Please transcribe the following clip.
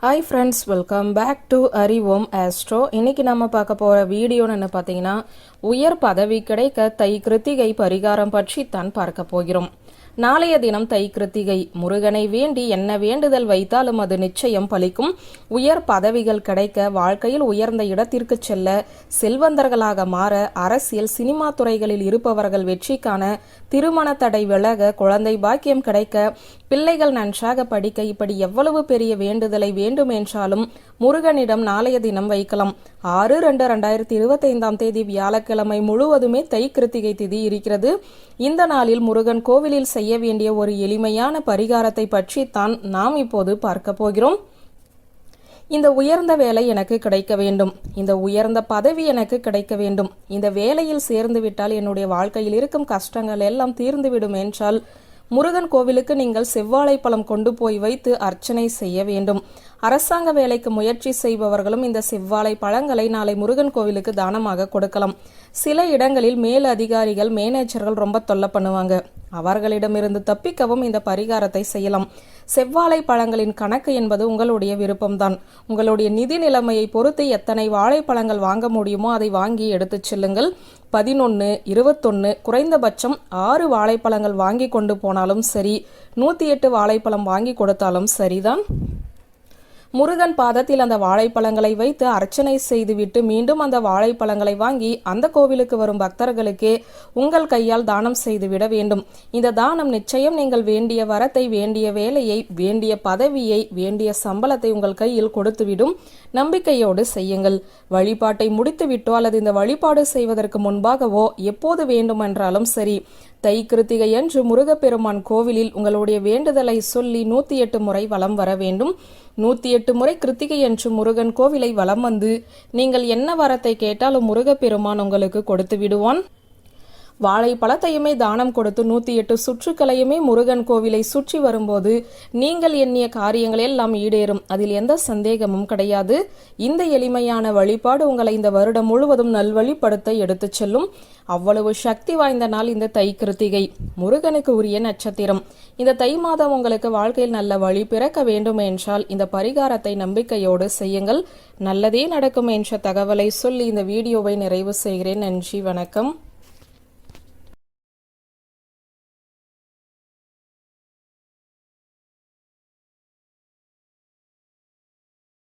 Hi friends, welcome back to Arivom Astro. இன்னைக்கு நம்ம பார்க்க போகிற வீடியோன்னு பார்த்தீங்கன்னா, உயர் பதவி கிடைக்க தை கிருத்திகை பரிகாரம் பற்றி தான் பார்க்க போகிறோம். நாளைய தினம் தை கிருத்திகை. முருகனை வேண்டி என்ன வேண்டுதல் வைத்தாலும் அது நிச்சயம் பலிக்கும். உயர் பதவிகள் கிடைக்க, வாழ்க்கையில் உயர்ந்த இடத்திற்கு செல்ல, செல்வந்தர்களாக மாற, அரசியல் சினிமா துறைகளில் இருப்பவர்கள் வெற்றி காண, திருமண தடை விலக, குழந்தை பாக்கியம் கிடைக்க, பிள்ளைகள் நன்றாக படிக்க, இப்படி எவ்வளவு பெரிய வேண்டுதலை வேண்டும் என்றாலும் முருகனிடம் நாளைய தினம் வைக்கலாம். 6/2/2025 வியாழக்கிழமை முழுவதுமே தை கிருத்திகை திதி இருக்கிறது. இந்த நாளில் முருகன் கோவிலில் செய்ய வேண்டிய ஒரு எளிமையான பரிகாரத்தை பற்றி தான் நாம் இப்போது பார்க்க போகிறோம். இந்த உயர்ந்த வேலை எனக்கு கிடைக்க வேண்டும், இந்த உயர்ந்த பதவி எனக்கு கிடைக்க வேண்டும், இந்த வேலையில் சேர்ந்து விட்டால் என்னுடைய வாழ்க்கையில் இருக்கும் கஷ்டங்கள் எல்லாம் தீர்ந்துவிடும் என்றால் முருகன் கோவிலுக்கு நீங்கள் செவ்வாழை பழம் கொண்டு போய் வைத்து அர்ச்சனை செய்ய வேண்டும். அரசாங்க வேலைக்கு முயற்சி செய்பவர்களும் இந்த செவ்வாழை பழங்களை நாளை முருகன் கோவிலுக்கு தானமாக கொடுக்கலாம். சில இடங்களில் மேல் அதிகாரிகள், மேனேஜர்கள் ரொம்ப தொல்லை பண்ணுவாங்க. அவர்களிடமிருந்து தப்பிக்கவும் இந்த பரிகாரத்தை செய்யலாம். செவ்வாழை பழங்களின் கணக்கு என்பது உங்களுடைய விருப்பம்தான். உங்களுடைய நிதி நிலைமையை பொறுத்து எத்தனை வாழைப்பழங்கள் வாங்க முடியுமோ அதை வாங்கி எடுத்துச் செல்லுங்கள். 11, 21, குறைந்தபட்சம் 6 வாழைப்பழங்கள் வாங்கி கொண்டு போனாலும் சரி, 108 வாழைப்பழம் வாங்கி கொடுத்தாலும் சரிதான். முருகன் பாதத்தில் அந்த வாழைப்பழங்களை வைத்து அர்ச்சனை செய்துவிட்டு மீண்டும் அந்த வாழைப்பழங்களை வாங்கி அந்த கோவிலுக்கு வரும் பக்தர்களுக்கே உங்கள் கையால் தானம் செய்துவிட வேண்டும். இந்த தானம் நிச்சயம் நீங்கள் வேண்டிய வரத்தை, வேண்டிய வேலையை, வேண்டிய பதவியை, வேண்டிய சம்பளத்தை உங்கள் கையில் கொடுத்துவிடும். நம்பிக்கையோடு செய்யுங்கள். வழிபாட்டை முடித்துவிட்டோ அல்லது இந்த வழிபாடு செய்வதற்கு முன்பாகவோ எப்போது வேண்டுமென்றாலும் சரி, தை கிருத்திகை அன்று முருகப்பெருமான் கோவிலில் உங்களுடைய வேண்டுதலை சொல்லி 108 முறை வலம் வர வேண்டும். 108 முறை கிருத்திகை என்று முருகன் கோவிலை வலம் வந்து நீங்கள் என்ன வரத்தை கேட்டாலும் முருகப்பெருமான் உங்களுக்கு கொடுத்து விடுவான். வாழைப்பழத்தையுமே தானம் கொடுத்து 108 சுற்றுக்களையுமே முருகன் கோவிலை சுற்றி வரும்போது நீங்கள் எண்ணிய காரியங்கள் எல்லாம் ஈடேறும். அதில் எந்த சந்தேகமும் கிடையாது. இந்த எளிமையான வழிபாடு உங்களை இந்த வருடம் முழுவதும் நல்வழிப்படுத்த எடுத்துச் செல்லும். அவ்வளவு சக்தி வாய்ந்த நாள் இந்த தை கிருத்திகை. முருகனுக்கு உரிய நட்சத்திரம். இந்த தை மாதம் உங்களுக்கு வாழ்க்கையில் நல்ல வழி பிறக்க வேண்டும் என்றால் இந்த பரிகாரத்தை நம்பிக்கையோடு செய்யுங்கள். நல்லதே நடக்கும் என்ற தகவலை சொல்லி இந்த வீடியோவை நிறைவு செய்கிறேன். நன்றி, வணக்கம்.